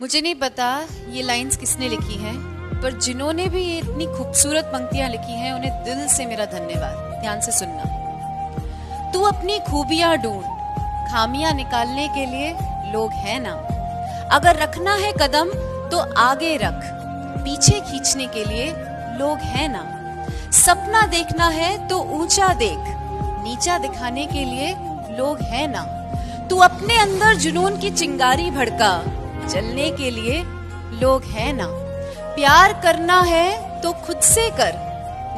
मुझे नहीं पता ये लाइंस किसने लिखी हैं, पर जिन्होंने भी ये इतनी खूबसूरत पंक्तियां लिखी हैं उन्हें दिल से मेरा धन्यवाद। ध्यान से सुनना। तू अपनी खूबियां ढूंढ, खामियां निकालने के लिए लोग हैं ना। अगर रखना है कदम तो आगे रख, पीछे खींचने के लिए लोग हैं ना। सपना देखना है तो ऊंचा देख, नीचा दिखाने के लिए लोग हैं ना। तू अपने अंदर जुनून की चिंगारी भड़का, जलने के लिए लोग हैं ना। प्यार करना है तो खुद से कर,